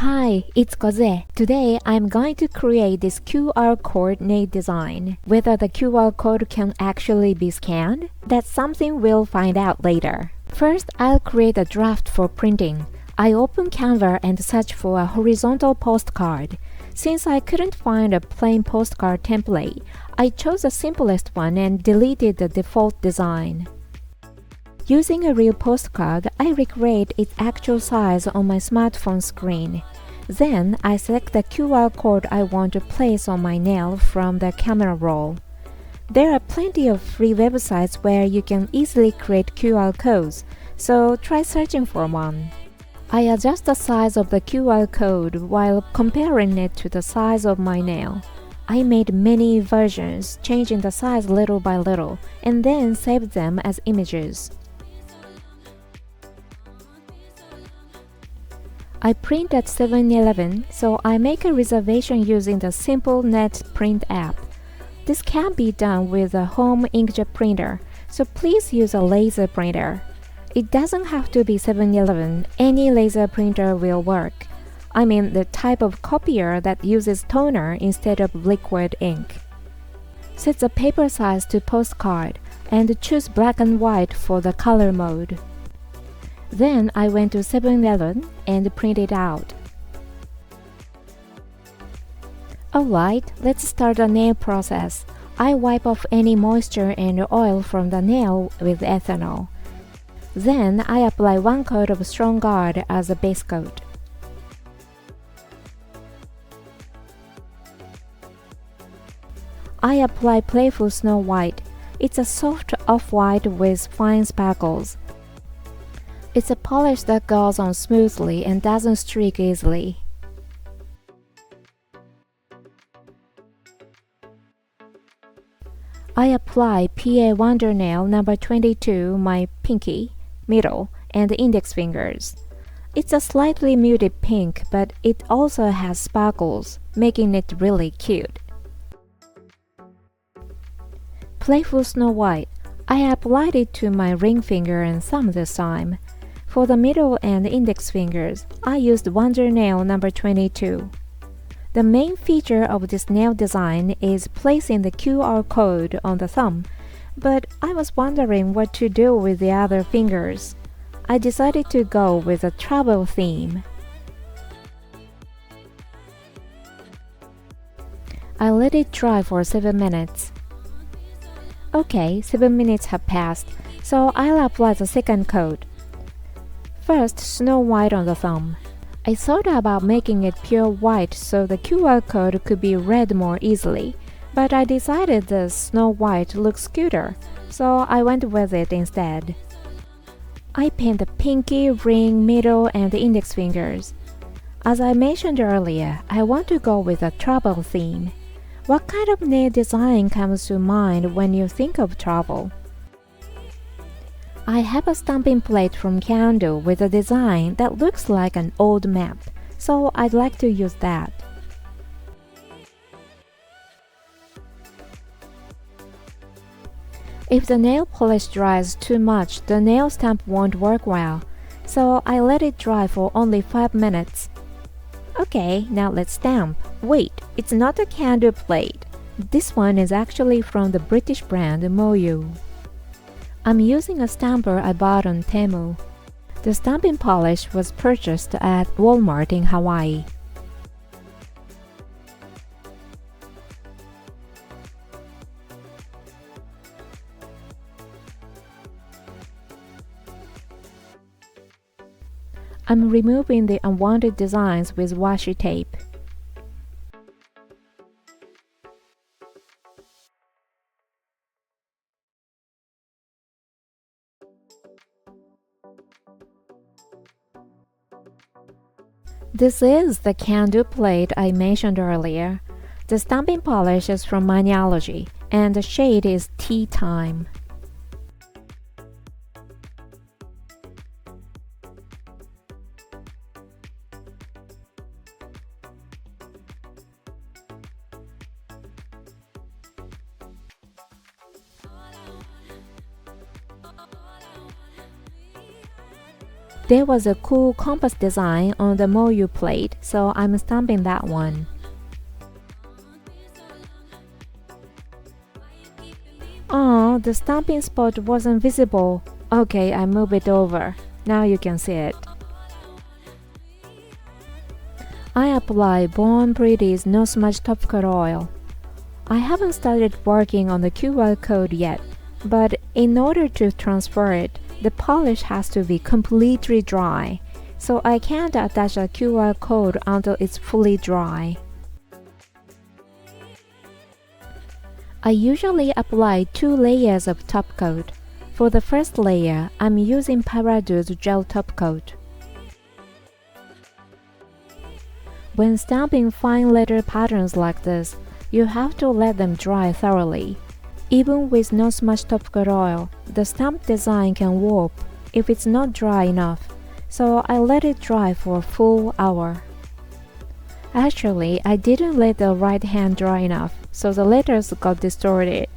Hi, it's Kozue. Today I'm going to create this QR code nail design. Whether the QR code can actually be scanned? That's something we'll find out later. First, I'll create a draft for printing. I open Canva and search for a horizontal postcard. Since I couldn't find a plain postcard template, I chose the simplest one and deleted the default design. Using a real postcard, I recreate its actual size on my smartphone screen. Then, I select the QR code I want to place on my nail from the camera roll. There are plenty of free websites where you can easily create QR codes, so try searching for one. I adjust the size of the QR code while comparing it to the size of my nail. I made many versions, changing the size little by little, and then saved them as images. I print at 7-Eleven, so I make a reservation using the simple Net Print app. This can be done with a home inkjet printer, so please use a laser printer. It doesn't have to be 7-Eleven, any laser printer will work. I mean the type of copier that uses toner instead of liquid ink. Set the paper size to postcard and choose black and white for the color mode. Then I went to 7-Eleven and printed out. Alright, let's start the nail process. I wipe off any moisture and oil from the nail with ethanol. Then I apply 1 coat of strong guard as a base coat. I apply Playful Snow White. It's a soft off-white with fine sparkles. It's a polish that goes on smoothly and doesn't streak easily. I apply PA Wonder Nail number 22, my pinky, middle, and index fingers. It's a slightly muted pink, but it also has sparkles, making it really cute. Playful Snow White. I applied it to my ring finger and thumb this time. For the middle and index fingers, I used Wonder Nail number 22. The main feature of this nail design is placing the QR code on the thumb, but I was wondering what to do with the other fingers. I decided to go with a travel theme. I let it dry for 7 minutes. Okay, 7 minutes have passed, so I'll apply the second coat. First, Snow White on the thumb. I thought about making it pure white so the QR code could be read more easily, but I decided the Snow White looks cuter, so I went with it instead. I paint the pinky, ring, middle, and the index fingers. As I mentioned earlier, I want to go with a travel theme. What kind of nail design comes to mind when you think of travel? I have a stamping plate from CanDo with a design that looks like an old map, so I'd like to use that. If the nail polish dries too much, the nail stamp won't work well, so I let it dry for only 5 minutes. Okay, now let's stamp. Wait, it's not a CanDo plate. This one is actually from the British brand Moyu. I'm using a stamper I bought on Temu. The stamping polish was purchased at Walmart in Hawaii. I'm removing the unwanted designs with washi tape. This is the CanDo plate I mentioned earlier. The stamping polish is from Allergies, and the shade is Tea Time. There was a cool compass design on the Moyu plate, so I'm stamping that one. Oh, the stamping spot wasn't visible. Okay, I move it over. Now you can see it. I apply Born Pretty's No Smudge Top Coat Oil. I haven't started working on the QR code yet, but in order to transfer it, the polish has to be completely dry, so I can't attach a QR code until it's fully dry. I usually apply 2 layers of top coat. For the first layer, I'm using Parado's gel top coat. When stamping fine letter patterns like this, you have to let them dry thoroughly. Even with no smudge top coat oil, the stamp design can warp if it's not dry enough, so I let it dry for a full hour. Actually, I didn't let the right hand dry enough, so the letters got distorted.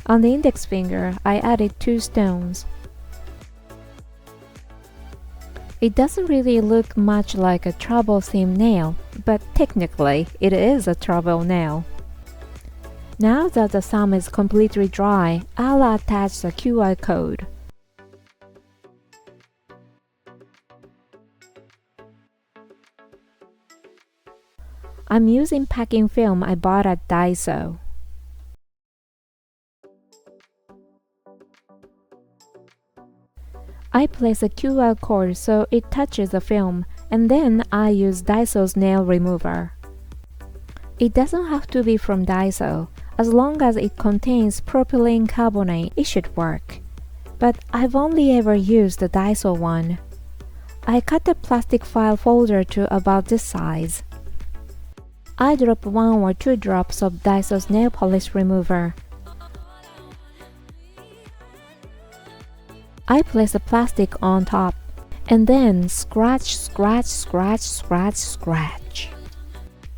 On the index finger, I added 2 stones. It doesn't really look much like a trouble-themed nail, but technically, it is a trouble nail. Now that the thumb is completely dry, I'll attach the QR code. I'm using packing film I bought at Daiso. I place a QR code so it touches the film, and then I use Daiso's nail remover. It doesn't have to be from Daiso. As long as it contains propylene carbonate, it should work. But I've only ever used the Daiso one. I cut the plastic file folder to about this size. I drop 1 or 2 drops of Daiso's nail polish remover. I place the plastic on top, and then scratch, scratch, scratch, scratch, scratch.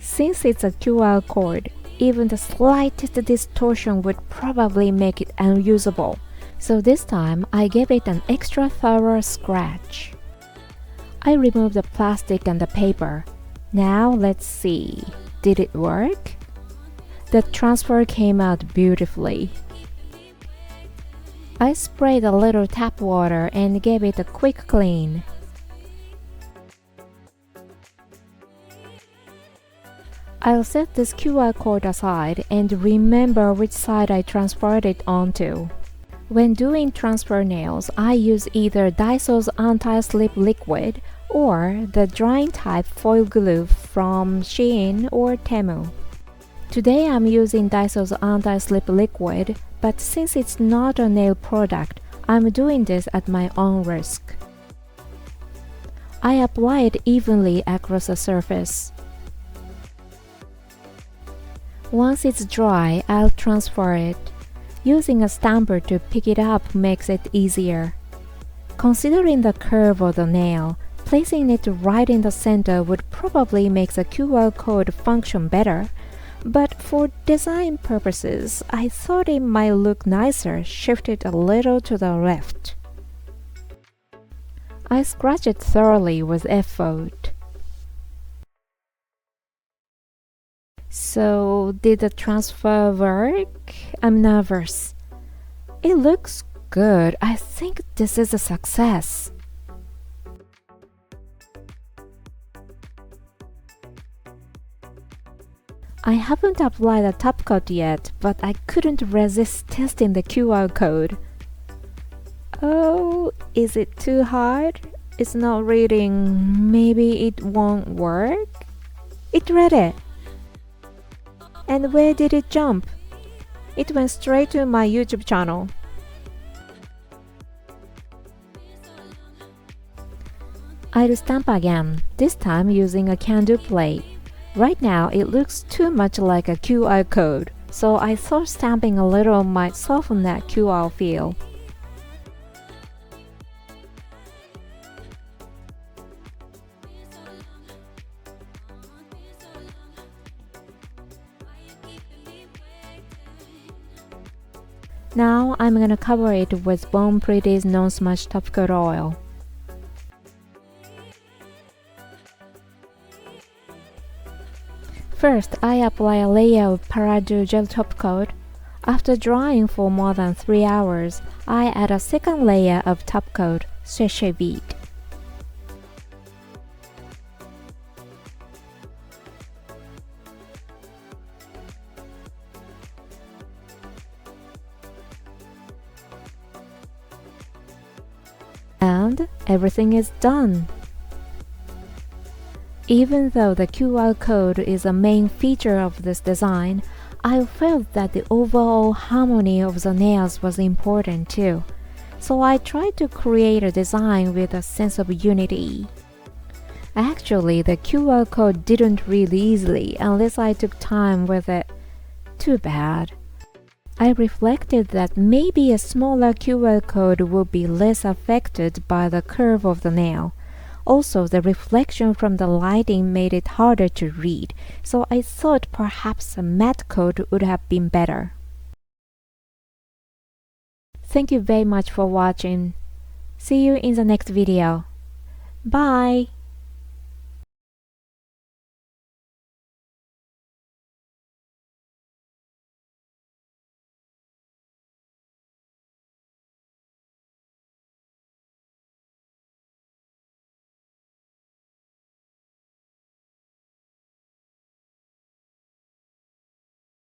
Since it's a QR code, even the slightest distortion would probably make it unusable, so this time I gave it an extra thorough scratch. I removed the plastic and the paper. Now let's see, did it work? The transfer came out beautifully. I sprayed a little tap water and gave it a quick clean. I'll set this QR code aside and remember which side I transferred it onto. When doing transfer nails, I use either Daiso's anti-slip liquid or the drying type foil glue from Shein or Temu. Today I'm using Daiso's anti-slip liquid, but since it's not a nail product, I'm doing this at my own risk. I apply it evenly across the surface. Once it's dry, I'll transfer it. Using a stamper to pick it up makes it easier. Considering the curve of the nail, placing it right in the center would probably make the QR code function better, but for design purposes, I thought it might look nicer shifted a little to the left. I scratch it thoroughly with F-fold. So, did the transfer work? I'm nervous. It looks good. I think this is a success. I haven't applied a top coat yet, but I couldn't resist testing the QR code. Oh, is it too hard? It's not reading. Maybe it won't work? It read it. And where did it jump? It went straight to my YouTube channel. I'll stamp again, this time using a CanDo plate. Right now it looks too much like a QR code, so I thought stamping a little might soften that QR feel. Now I'm gonna cover it with Born Pretty's non-smudge top coat oil. First, I apply a layer of Parado gel top coat. After drying for more than 3 hours, I add a second layer of top coat, sachet vide. And everything is done. Even though the QR code is a main feature of this design, I felt that the overall harmony of the nails was important too. So I tried to create a design with a sense of unity. Actually, the QR code didn't read easily unless I took time with it. Too bad. I reflected that maybe a smaller QR code would be less affected by the curve of the nail. Also, the reflection from the lighting made it harder to read, so I thought perhaps a matte coat would have been better. Thank you very much for watching. See you in the next video. Bye!